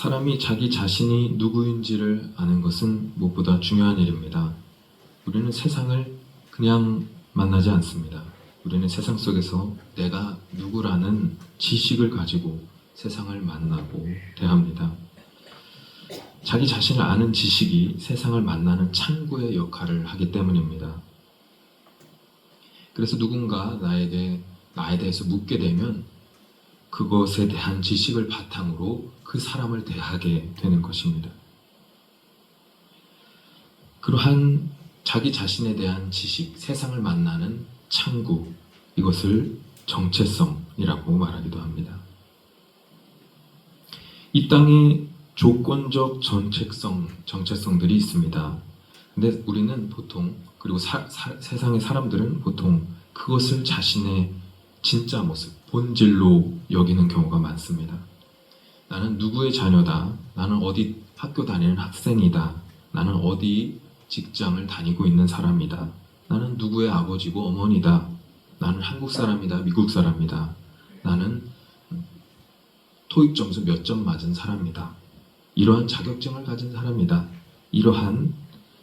사람이 자기 자신이 누구인지를 아는 것은 무엇보다 중요한 일입니다. 우리는 세상을 그냥 만나지 않습니다. 우리는 세상 속에서 내가 누구라는 지식을 가지고 세상을 만나고 대합니다. 자기 자신을 아는 지식이 세상을 만나는 창구의 역할을 하기 때문입니다. 그래서 누군가 나에 대해서 묻게 되면 그것에 대한 지식을 바탕으로 그 사람을 대하게 되는 것입니다. 그러한 자기 자신에 대한 지식, 세상을 만나는 창구, 이것을 정체성이라고 말하기도 합니다. 이 땅에 조건적 정체성들이 있습니다. 근데 우리는 보통, 그리고 세상의 사람들은 보통 그것을 자신의 진짜 모습, 본질로 여기는 경우가 많습니다. 나는 누구의 자녀다. 나는 어디 학교 다니는 학생이다. 나는 어디 직장을 다니고 있는 사람이다. 나는 누구의 아버지고 어머니다. 나는 한국 사람이다. 미국 사람이다. 나는 토익 점수 몇 점 맞은 사람이다. 이러한 자격증을 가진 사람이다. 이러한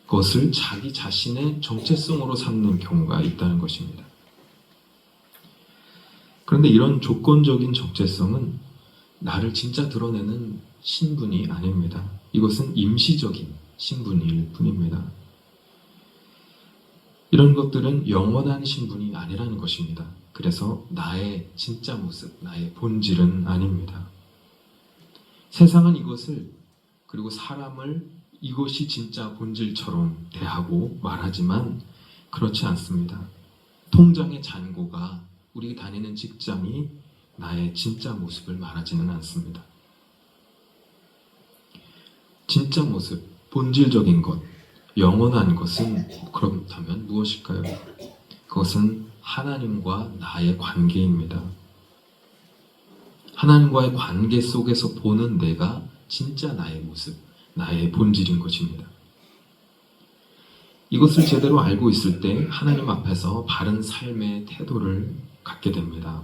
것을 자기 자신의 정체성으로 삼는 경우가 있다는 것입니다. 그런데 이런 조건적인 정체성은 나를 진짜 드러내는 신분이 아닙니다. 이것은 임시적인 신분일 뿐입니다. 이런 것들은 영원한 신분이 아니라는 것입니다. 그래서 나의 진짜 모습, 나의 본질은 아닙니다. 세상은 이것을, 그리고 사람을 이것이 진짜 본질처럼 대하고 말하지만 그렇지 않습니다. 통장의 잔고가, 우리 다니는 직장이 나의 진짜 모습을 말하지는 않습니다. 진짜 모습, 본질적인 것, 영원한 것은 그렇다면 무엇일까요? 그것은 하나님과 나의 관계입니다. 하나님과의 관계 속에서 보는 내가 진짜 나의 모습, 나의 본질인 것입니다. 이것을 제대로 알고 있을 때 하나님 앞에서 바른 삶의 태도를 갖게 됩니다.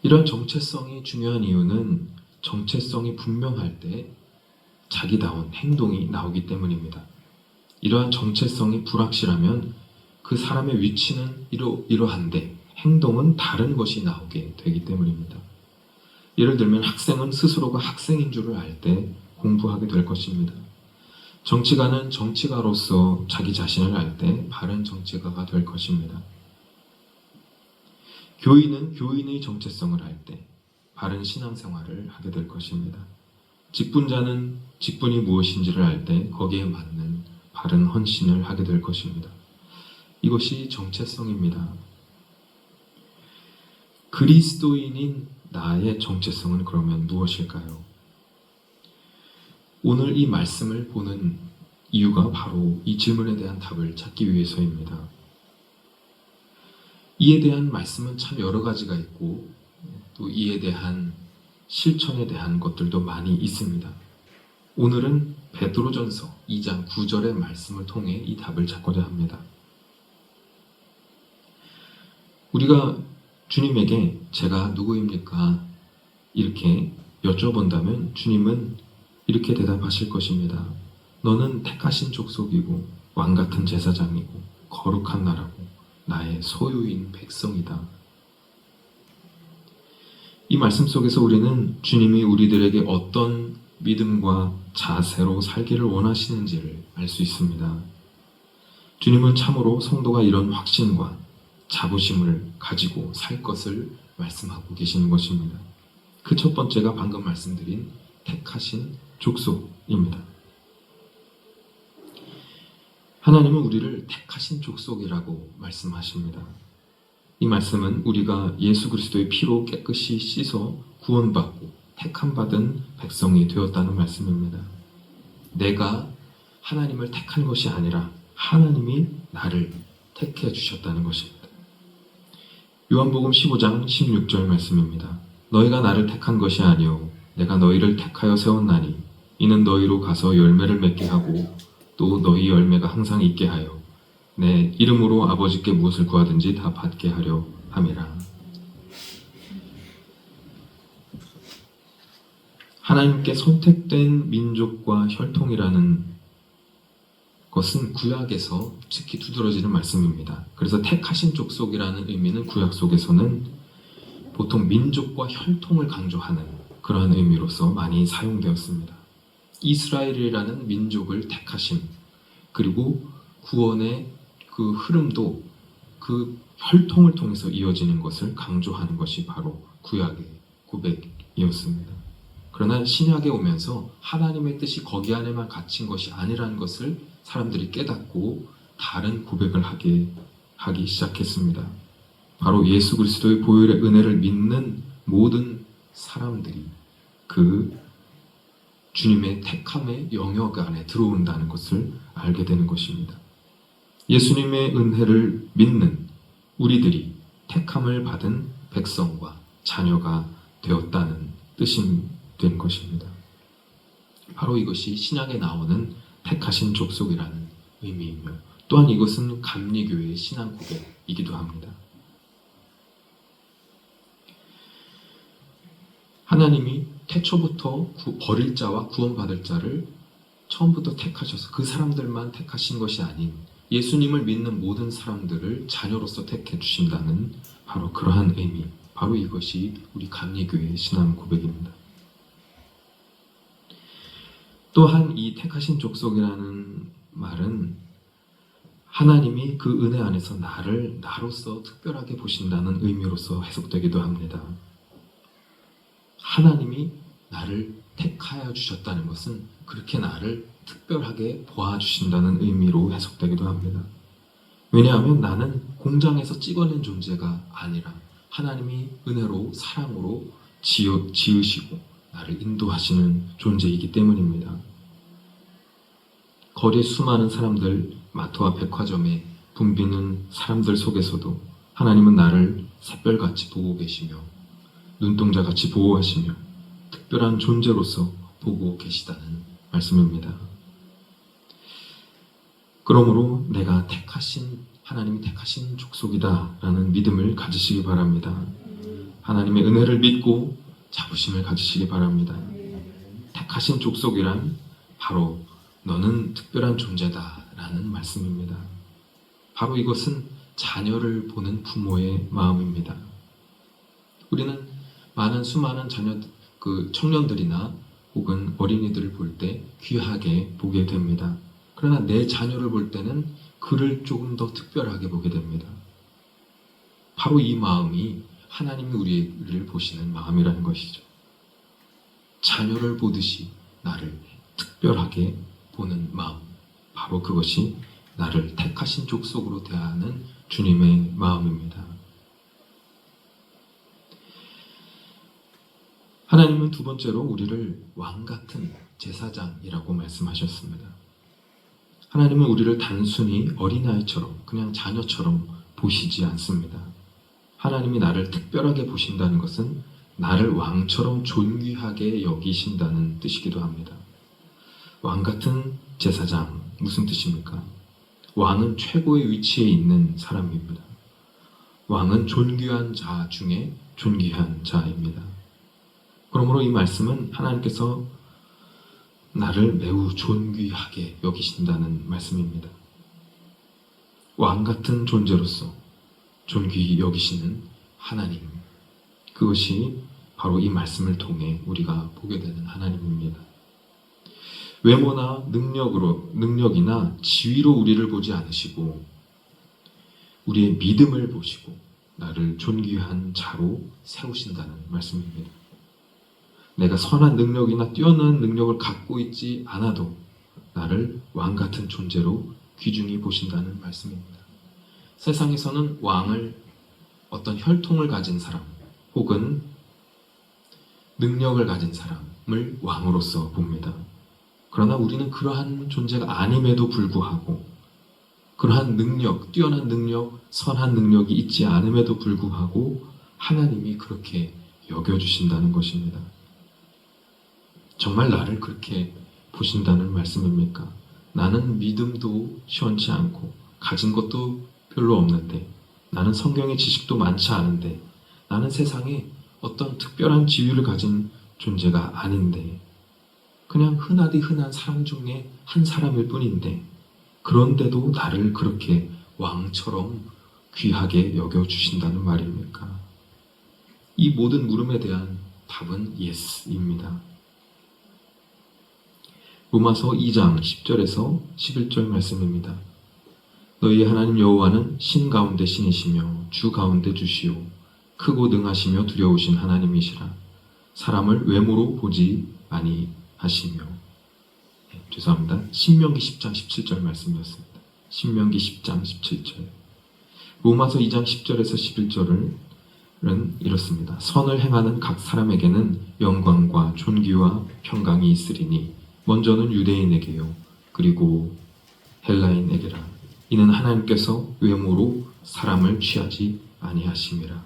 이런 정체성이 중요한 이유는 정체성이 분명할 때 자기다운 행동이 나오기 때문입니다. 이러한 정체성이 불확실하면 그 사람의 위치는 이러한데 행동은 다른 것이 나오게 되기 때문입니다. 예를 들면 학생은 스스로가 학생인 줄을 알 때 공부하게 될 것입니다. 정치가는 정치가로서 자기 자신을 알 때 바른 정치가가 될 것입니다. 교인은 교인의 정체성을 알 때 바른 신앙생활을 하게 될 것입니다. 직분자는 직분이 무엇인지를 알 때 거기에 맞는 바른 헌신을 하게 될 것입니다. 이것이 정체성입니다. 그리스도인인 나의 정체성은 그러면 무엇일까요? 오늘 이 말씀을 보는 이유가 바로 이 질문에 대한 답을 찾기 위해서입니다. 이에 대한 말씀은 참 여러 가지가 있고 또 이에 대한 실천에 대한 것들도 많이 있습니다. 오늘은 베드로전서 2장 9절의 말씀을 통해 이 답을 찾고자 합니다. 우리가 주님에게 제가 누구입니까? 이렇게 여쭤본다면 주님은 이렇게 대답하실 것입니다. 너는 택하신 족속이고 왕같은 제사장이고 거룩한 나라고 나의 소유인 백성이다. 이 말씀 속에서 우리는 주님이 우리들에게 어떤 믿음과 자세로 살기를 원하시는지를 알 수 있습니다. 주님은 참으로 성도가 이런 확신과 자부심을 가지고 살 것을 말씀하고 계시는 것입니다. 그 첫 번째가 방금 말씀드린 택하신 족속입니다. 하나님은 우리를 택하신 족속이라고 말씀하십니다. 이 말씀은 우리가 예수 그리스도의 피로 깨끗이 씻어 구원받고 택함받은 백성이 되었다는 말씀입니다. 내가 하나님을 택한 것이 아니라 하나님이 나를 택해 주셨다는 것입니다. 요한복음 15장 16절 말씀입니다. 너희가 나를 택한 것이 아니요 내가 너희를 택하여 세웠나니 이는 너희로 가서 열매를 맺게 하고 또 너희 열매가 항상 있게 하여 내 이름으로 아버지께 무엇을 구하든지 다 받게 하려 함이라. 하나님께 선택된 민족과 혈통이라는 것은 구약에서 특히 두드러지는 말씀입니다. 그래서 택하신 족속이라는 의미는 구약 속에서는 보통 민족과 혈통을 강조하는 그러한 의미로서 많이 사용되었습니다. 이스라엘이라는 민족을 택하심, 그리고 구원의 그 흐름도 그 혈통을 통해서 이어지는 것을 강조하는 것이 바로 구약의 고백이었습니다. 그러나 신약에 오면서 하나님의 뜻이 거기 안에만 갇힌 것이 아니라는 것을 사람들이 깨닫고 다른 고백을 하기 시작했습니다. 바로 예수 그리스도의 보혈의 은혜를 믿는 모든 사람들이 그 주님의 택함의 영역 안에 들어온다는 것을 알게 되는 것입니다. 예수님의 은혜를 믿는 우리들이 택함을 받은 백성과 자녀가 되었다는 뜻이 된 것입니다. 바로 이것이 신약에 나오는 택하신 족속이라는 의미이며 또한 이것은 감리교회의 신앙 고백이기도 합니다. 하나님이 태초부터 버릴 자와 구원받을 자를 처음부터 택하셔서 그 사람들만 택하신 것이 아닌 예수님을 믿는 모든 사람들을 자녀로서 택해 주신다는 바로 그러한 의미, 바로 이것이 우리 감리교회의 신앙 고백입니다. 또한 이 택하신 족속이라는 말은 하나님이 그 은혜 안에서 나를 나로서 특별하게 보신다는 의미로서 해석되기도 합니다. 하나님이 나를 택하여 주셨다는 것은 그렇게 나를 특별하게 보아주신다는 의미로 해석되기도 합니다. 왜냐하면 나는 공장에서 찍어낸 존재가 아니라 하나님이 은혜로 사랑으로 지으시고 나를 인도하시는 존재이기 때문입니다. 거리에 수많은 사람들, 마트와 백화점에 붐비는 사람들 속에서도 하나님은 나를 샛별같이 보고 계시며 눈동자같이 보호하시며 특별한 존재로서 보고 계시다는 말씀입니다. 그러므로 내가 하나님이 택하신 족속이다 라는 믿음을 가지시기 바랍니다. 하나님의 은혜를 믿고 자부심을 가지시기 바랍니다. 택하신 족속이란 바로 너는 특별한 존재다 라는 말씀입니다. 바로 이것은 자녀를 보는 부모의 마음입니다. 우리는 수많은 청년들이나 혹은 어린이들을 볼 때 귀하게 보게 됩니다. 그러나 내 자녀를 볼 때는 그를 조금 더 특별하게 보게 됩니다. 바로 이 마음이 하나님이 우리를 보시는 마음이라는 것이죠. 자녀를 보듯이 나를 특별하게 보는 마음, 바로 그것이 나를 택하신 족속으로 대하는 주님의 마음입니다. 하나님은 두 번째로 우리를 왕같은 제사장이라고 말씀하셨습니다. 하나님은 우리를 단순히 어린아이처럼 그냥 자녀처럼 보시지 않습니다. 하나님이 나를 특별하게 보신다는 것은 나를 왕처럼 존귀하게 여기신다는 뜻이기도 합니다. 왕같은 제사장, 무슨 뜻입니까? 왕은 최고의 위치에 있는 사람입니다. 왕은 존귀한 자 중에 존귀한 자입니다. 그러므로 이 말씀은 하나님께서 나를 매우 존귀하게 여기신다는 말씀입니다. 왕같은 존재로서 존귀히 여기시는 하나님, 그것이 바로 이 말씀을 통해 우리가 보게 되는 하나님입니다. 외모나 능력이나 지위로 우리를 보지 않으시고 우리의 믿음을 보시고 나를 존귀한 자로 세우신다는 말씀입니다. 내가 선한 능력이나 뛰어난 능력을 갖고 있지 않아도 나를 왕같은 존재로 귀중히 보신다는 말씀입니다. 세상에서는 왕을 어떤 혈통을 가진 사람 혹은 능력을 가진 사람을 왕으로서 봅니다. 그러나 우리는 그러한 존재가 아님에도 불구하고 그러한 능력, 뛰어난 능력, 선한 능력이 있지 않음에도 불구하고 하나님이 그렇게 여겨주신다는 것입니다. 정말 나를 그렇게 보신다는 말씀입니까? 나는 믿음도 시원치 않고 가진 것도 별로 없는데, 나는 성경의 지식도 많지 않은데, 나는 세상에 어떤 특별한 지위를 가진 존재가 아닌데, 그냥 흔하디 흔한 사람 중에 한 사람일 뿐인데, 그런데도 나를 그렇게 왕처럼 귀하게 여겨주신다는 말입니까? 이 모든 물음에 대한 답은 예스입니다. 로마서 2장 10절에서 11절 말씀입니다. 너희 하나님 여호와는 신 가운데 신이시며 주 가운데 주시오 크고 능하시며 두려우신 하나님이시라. 사람을 외모로 보지 아니하시며. 죄송합니다. 신명기 10장 17절 말씀이었습니다. 신명기 10장 17절. 로마서 2장 10절에서 11절은 이렇습니다. 선을 행하는 각 사람에게는 영광과 존귀와 평강이 있으리니 먼저는 유대인에게요 그리고 헬라인에게라. 이는 하나님께서 외모로 사람을 취하지 아니하심이라.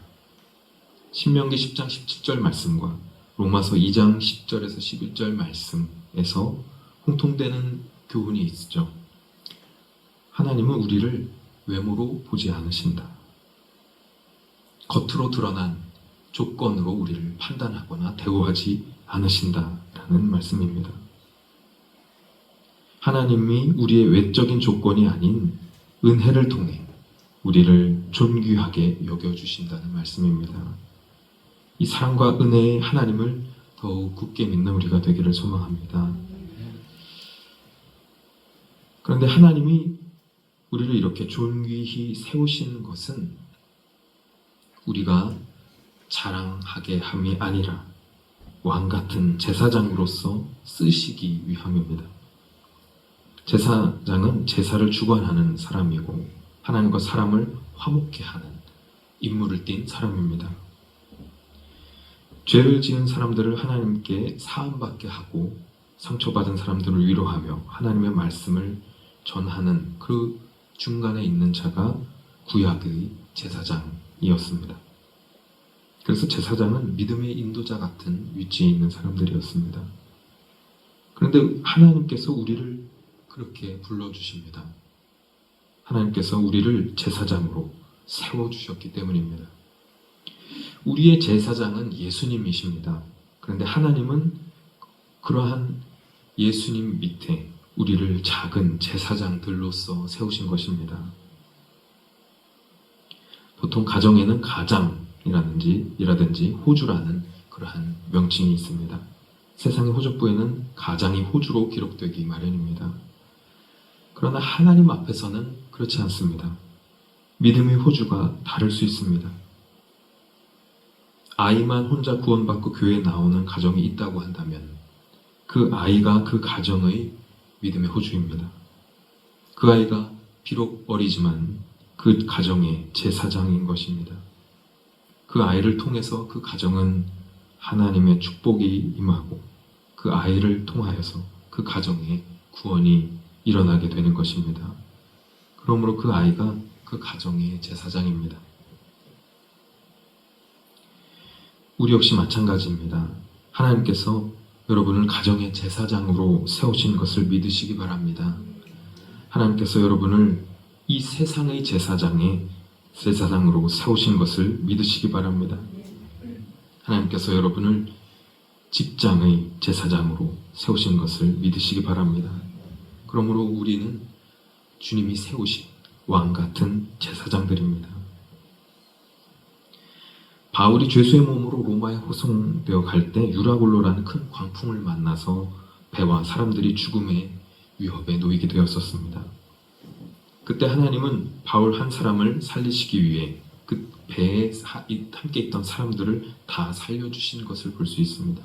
신명기 10장 17절 말씀과 로마서 2장 10절에서 11절 말씀에서 공통되는 교훈이 있죠. 하나님은 우리를 외모로 보지 않으신다. 겉으로 드러난 조건으로 우리를 판단하거나 대우하지 않으신다라는 말씀입니다. 하나님이 우리의 외적인 조건이 아닌 은혜를 통해 우리를 존귀하게 여겨주신다는 말씀입니다. 이 사랑과 은혜의 하나님을 더욱 굳게 믿는 우리가 되기를 소망합니다. 그런데 하나님이 우리를 이렇게 존귀히 세우신 것은 우리가 자랑하게 함이 아니라 왕같은 제사장으로서 쓰시기 위함입니다. 제사장은 제사를 주관하는 사람이고 하나님과 사람을 화목케 하는 임무를 띈 사람입니다. 죄를 지은 사람들을 하나님께 사함받게 하고 상처받은 사람들을 위로하며 하나님의 말씀을 전하는 그 중간에 있는 자가 구약의 제사장이었습니다. 그래서 제사장은 믿음의 인도자 같은 위치에 있는 사람들이었습니다. 그런데 하나님께서 우리를 그렇게 불러주십니다. 하나님께서 우리를 제사장으로 세워주셨기 때문입니다. 우리의 제사장은 예수님이십니다. 그런데 하나님은 그러한 예수님 밑에 우리를 작은 제사장들로서 세우신 것입니다. 보통 가정에는 가장이라든지 호주라는 그러한 명칭이 있습니다. 세상의 호적부에는 가장이 호주로 기록되기 마련입니다. 그러나 하나님 앞에서는 그렇지 않습니다. 믿음의 호주가 다를 수 있습니다. 아이만 혼자 구원받고 교회에 나오는 가정이 있다고 한다면 그 아이가 그 가정의 믿음의 호주입니다. 그 아이가 비록 어리지만 그 가정의 제사장인 것입니다. 그 아이를 통해서 그 가정은 하나님의 축복이 임하고 그 아이를 통하여서 그 가정에 구원이 일어나게 되는 것입니다. 그러므로 그 아이가 그 가정의 제사장입니다. 우리 역시 마찬가지입니다. 하나님께서 여러분을 가정의 제사장으로 세우신 것을 믿으시기 바랍니다. 하나님께서 여러분을 이 세상의 제사장으로 세우신 것을 믿으시기 바랍니다. 하나님께서 여러분을 직장의 제사장으로 세우신 것을 믿으시기 바랍니다. 그러므로 우리는 주님이 세우신 왕같은 제사장들입니다. 바울이 죄수의 몸으로 로마에 호송되어 갈 때 유라굴로라는 큰 광풍을 만나서 배와 사람들이 죽음의 위협에 놓이게 되었었습니다. 그때 하나님은 바울 한 사람을 살리시기 위해 그 배에 함께 있던 사람들을 다 살려주신 것을 볼 수 있습니다.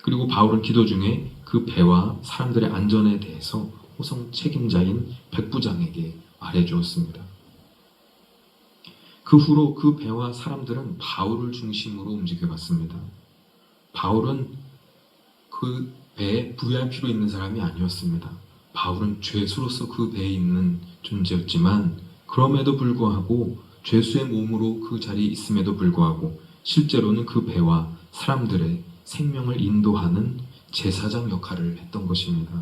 그리고 바울은 기도 중에 그 배와 사람들의 안전에 대해서 호송 책임자인 백부장에게 말해주었습니다. 그 후로 그 배와 사람들은 바울을 중심으로 움직여갔습니다. 바울은 그 배에 VIP로 있는 사람이 아니었습니다. 바울은 죄수로서 그 배에 있는 존재였지만 그럼에도 불구하고 죄수의 몸으로 그 자리에 있음에도 불구하고 실제로는 그 배와 사람들의 생명을 인도하는 제사장 역할을 했던 것입니다.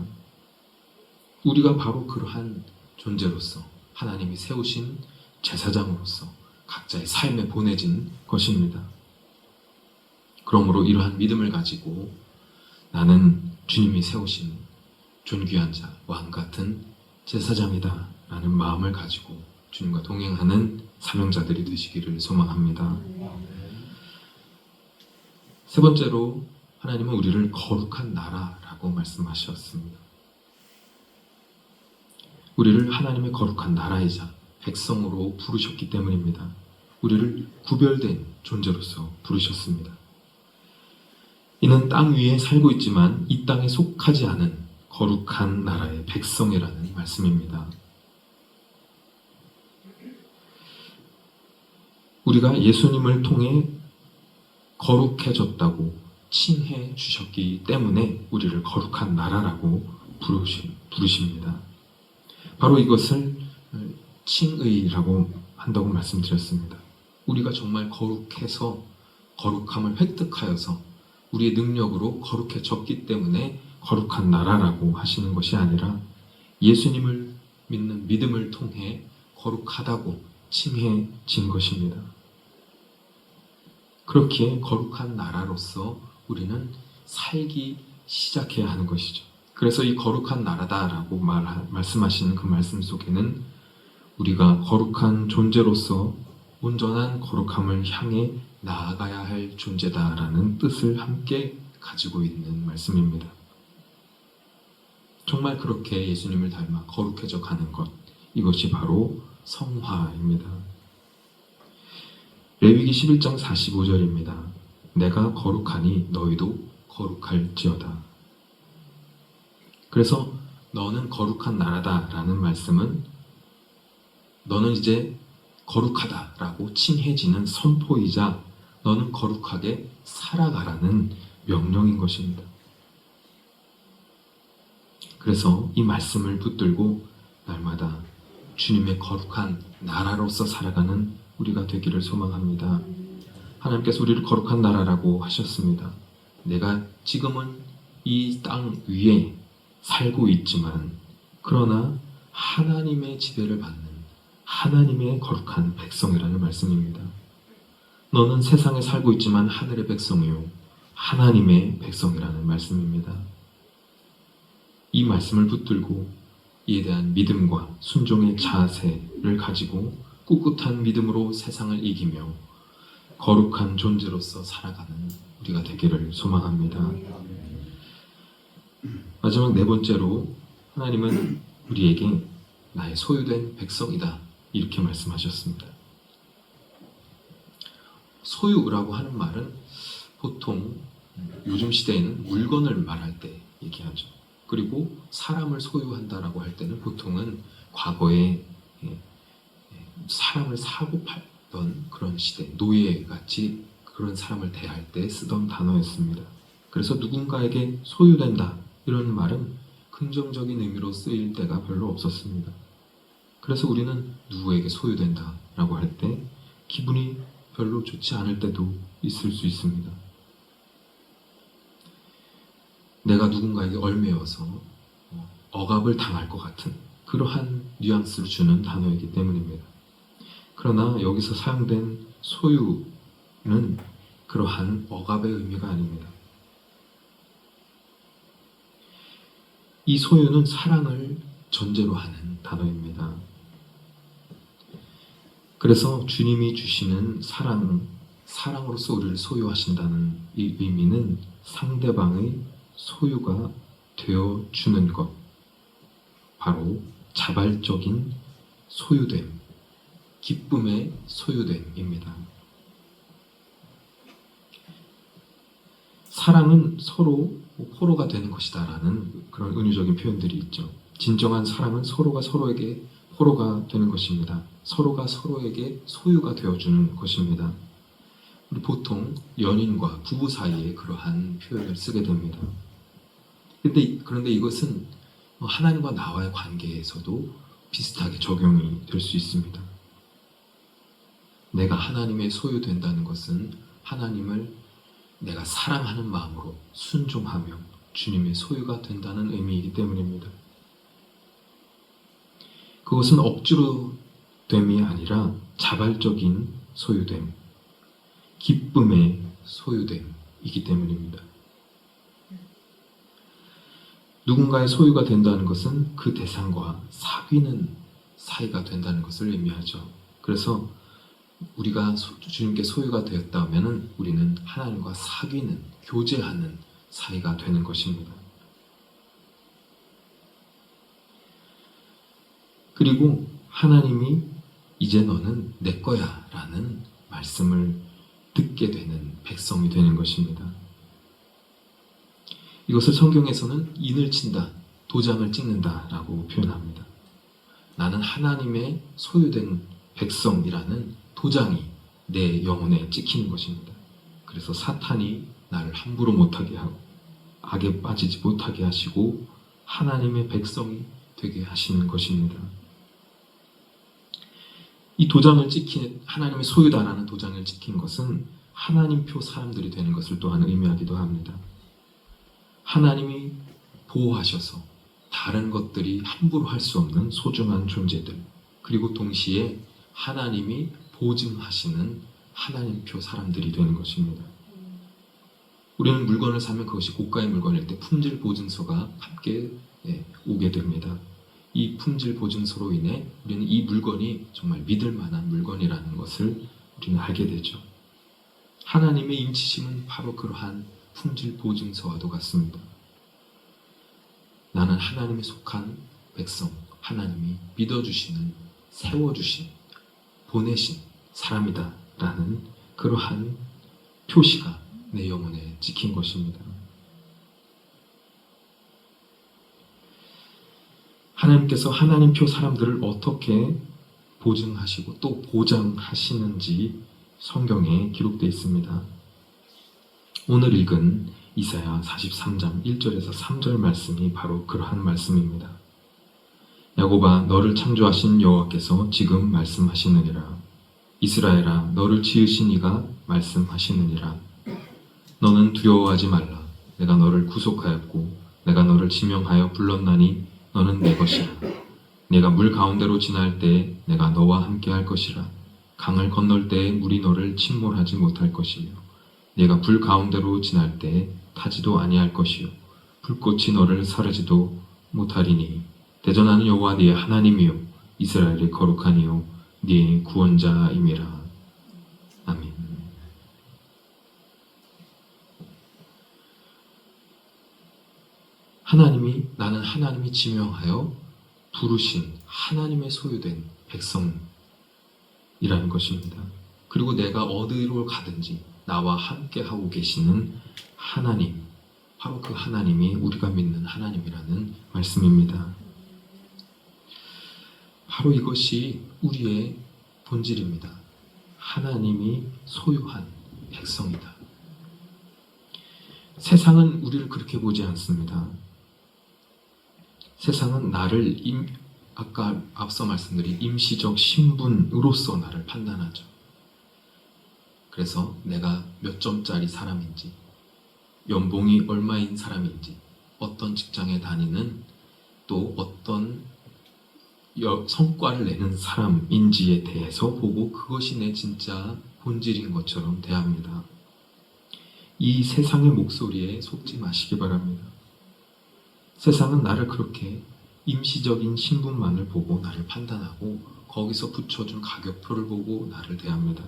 우리가 바로 그러한 존재로서 하나님이 세우신 제사장으로서 각자의 삶에 보내진 것입니다. 그러므로 이러한 믿음을 가지고 나는 주님이 세우신 존귀한 자, 왕 같은 제사장이다 라는 마음을 가지고 주님과 동행하는 사명자들이 되시기를 소망합니다. 세 번째로 하나님은 우리를 거룩한 나라라고 말씀하셨습니다. 우리를 하나님의 거룩한 나라이자 백성으로 부르셨기 때문입니다. 우리를 구별된 존재로서 부르셨습니다. 이는 땅 위에 살고 있지만 이 땅에 속하지 않은 거룩한 나라의 백성이라는 말씀입니다. 우리가 예수님을 통해 거룩해졌다고 칭해 주셨기 때문에 우리를 거룩한 나라라고 부르십니다. 바로 이것을 칭의라고 한다고 말씀드렸습니다. 우리가 정말 거룩해서 거룩함을 획득하여서 우리의 능력으로 거룩해졌기 때문에 거룩한 나라라고 하시는 것이 아니라 예수님을 믿는 믿음을 통해 거룩하다고 칭해진 것입니다. 그렇기에 거룩한 나라로서 우리는 살기 시작해야 하는 것이죠. 그래서 이 거룩한 나라다라고 말씀하시는 그 말씀 속에는 우리가 거룩한 존재로서 온전한 거룩함을 향해 나아가야 할 존재다라는 뜻을 함께 가지고 있는 말씀입니다. 정말 그렇게 예수님을 닮아 거룩해져 가는 것, 이것이 바로 성화입니다. 레위기 11장 45절입니다. 내가 거룩하니 너희도 거룩할지어다. 그래서 너는 거룩한 나라다라는 말씀은 너는 이제 거룩하다라고 칭해지는 선포이자 너는 거룩하게 살아가라는 명령인 것입니다. 그래서 이 말씀을 붙들고 날마다 주님의 거룩한 나라로서 살아가는 우리가 되기를 소망합니다. 하나님께서 우리를 거룩한 나라라고 하셨습니다. 내가 지금은 이 땅 위에 살고 있지만 그러나 하나님의 지배를 받는 하나님의 거룩한 백성이라는 말씀입니다. 너는 세상에 살고 있지만 하늘의 백성이요 하나님의 백성이라는 말씀입니다. 이 말씀을 붙들고 이에 대한 믿음과 순종의 자세를 가지고 꿋꿋한 믿음으로 세상을 이기며 거룩한 존재로서 살아가는 우리가 되기를 소망합니다. 마지막 네 번째로 하나님은 우리에게 나의 소유된 백성이다 이렇게 말씀하셨습니다. 소유라고 하는 말은 보통 요즘 시대에는 물건을 말할 때 얘기하죠. 그리고 사람을 소유한다라고 할 때는 보통은 과거에 사람을 사고 팔던 그런 시대, 노예같이 그런 사람을 대할 때 쓰던 단어였습니다. 그래서 누군가에게 소유된다 이런 말은 긍정적인 의미로 쓰일 때가 별로 없었습니다. 그래서 우리는 누구에게 소유된다 라고 할 때 기분이 별로 좋지 않을 때도 있을 수 있습니다. 내가 누군가에게 얽매여서 억압을 당할 것 같은 그러한 뉘앙스를 주는 단어이기 때문입니다. 그러나 여기서 사용된 소유는 그러한 억압의 의미가 아닙니다. 이 소유는 사랑을 전제로 하는 단어입니다. 그래서 주님이 주시는 사랑으로서 우리를 소유하신다는 이 의미는 상대방의 소유가 되어주는 것, 바로 자발적인 소유됨, 기쁨의 소유됨입니다. 사랑은 서로 포로가 되는 것이다 라는 그런 은유적인 표현들이 있죠. 진정한 사랑은 서로가 서로에게 포로가 되는 것입니다. 서로가 서로에게 소유가 되어주는 것입니다. 우리 보통 연인과 부부 사이에 그러한 표현을 쓰게 됩니다. 그런데 이것은 하나님과 나와의 관계에서도 비슷하게 적용이 될 수 있습니다. 내가 하나님의 소유된다는 것은 하나님을 내가 사랑하는 마음으로 순종하며 주님의 소유가 된다는 의미이기 때문입니다. 그것은 억지로 됨이 아니라 자발적인 소유됨, 기쁨의 소유됨, 이기 때문입니다. 누군가의 소유가 된다는 것은 그 대상과 사귀는 사이가 된다는 것을 의미하죠. 그래서 우리가 주님께 소유가 되었다면 우리는 하나님과 사귀는, 교제하는 사이가 되는 것입니다. 그리고 하나님이 이제 너는 내 거야 라는 말씀을 듣게 되는 백성이 되는 것입니다. 이것을 성경에서는 인을 친다, 도장을 찍는다 라고 표현합니다. 나는 하나님의 소유된 백성이라는 도장이 내 영혼에 찍히는 것입니다. 그래서 사탄이 나를 함부로 못하게 하고 악에 빠지지 못하게 하시고 하나님의 백성이 되게 하시는 것입니다. 이 도장을 찍힌, 하나님의 소유다라는 도장을 찍힌 것은 하나님표 사람들이 되는 것을 또한 의미하기도 합니다. 하나님이 보호하셔서 다른 것들이 함부로 할 수 없는 소중한 존재들, 그리고 동시에 하나님이 보증하시는 하나님표 사람들이 되는 것입니다. 우리는 물건을 사면 그것이 고가의 물건일 때 품질 보증서가 함께 오게 됩니다. 이 품질 보증서로 인해 우리는 이 물건이 정말 믿을 만한 물건이라는 것을 우리는 알게 되죠. 하나님의 인치심은 바로 그러한 품질 보증서와도 같습니다. 나는 하나님에 속한 백성, 하나님이 믿어주시는, 세워주신, 보내신 사람이다 라는 그러한 표시가 내 영혼에 찍힌 것입니다. 하나님께서 하나님표 사람들을 어떻게 보증하시고 또 보장하시는지 성경에 기록되어 있습니다. 오늘 읽은 이사야 43장 1절에서 3절 말씀이 바로 그러한 말씀입니다. 야곱아, 너를 창조하신 여호와께서 지금 말씀하시느니라. 이스라엘아, 너를 지으신 이가 말씀하시느니라. 너는 두려워하지 말라. 내가 너를 구속하였고 내가 너를 지명하여 불렀나니 너는 내 것이라. 내가 물 가운데로 지날 때에 내가 너와 함께 할 것이라. 강을 건널 때에 물이 너를 침몰하지 못할 것이며 내가 불 가운데로 지날 때에 타지도 아니할 것이요 불꽃이 너를 사르지도 못하리니 대전하는 여호와 네 하나님이요 이스라엘의 거룩하니요 네 구원자임이라. 아멘. 나는 하나님이 지명하여 부르신 하나님의 소유된 백성이라는 것입니다. 그리고 내가 어디로 가든지 나와 함께 하고 계시는 하나님, 바로 그 하나님이 우리가 믿는 하나님이라는 말씀입니다. 바로 이것이 우리의 본질입니다. 하나님이 소유한 백성이다. 세상은 우리를 그렇게 보지 않습니다. 세상은 나를 아까 앞서 말씀드린 임시적 신분으로서 나를 판단하죠. 그래서 내가 몇 점짜리 사람인지, 연봉이 얼마인 사람인지, 어떤 직장에 다니는, 또 어떤 성과를 내는 사람인지에 대해서 보고 그것이 내 진짜 본질인 것처럼 대합니다. 이 세상의 목소리에 속지 마시기 바랍니다. 세상은 나를 그렇게 임시적인 신분만을 보고 나를 판단하고 거기서 붙여준 가격표를 보고 나를 대합니다.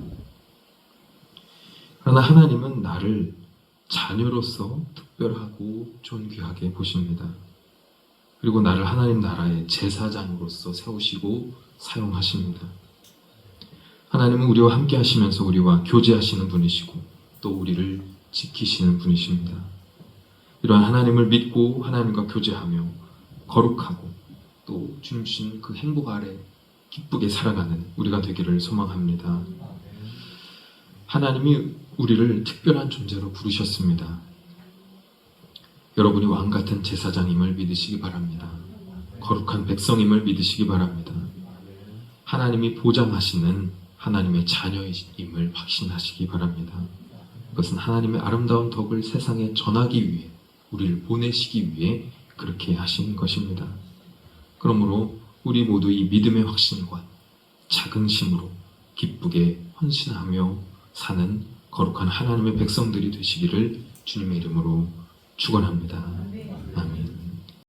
그러나 하나님은 나를 자녀로서 특별하고 존귀하게 보십니다. 그리고 나를 하나님 나라의 제사장으로서 세우시고 사용하십니다. 하나님은 우리와 함께 하시면서 우리와 교제하시는 분이시고 또 우리를 지키시는 분이십니다. 이러한 하나님을 믿고 하나님과 교제하며 거룩하고 또 주님 주신 그 행복 아래 기쁘게 살아가는 우리가 되기를 소망합니다. 하나님이 우리를 특별한 존재로 부르셨습니다. 여러분이 왕같은 제사장임을 믿으시기 바랍니다. 거룩한 백성임을 믿으시기 바랍니다. 하나님이 보장하시는 하나님의 자녀임을 확신하시기 바랍니다. 그것은 하나님의 아름다운 덕을 세상에 전하기 위해, 우리를 보내시기 위해 그렇게 하신 것입니다. 그러므로 우리 모두 이 믿음의 확신과 자긍심으로 기쁘게 헌신하며 사는 거룩한 하나님의 백성들이 되시기를 주님의 이름으로 축원합니다.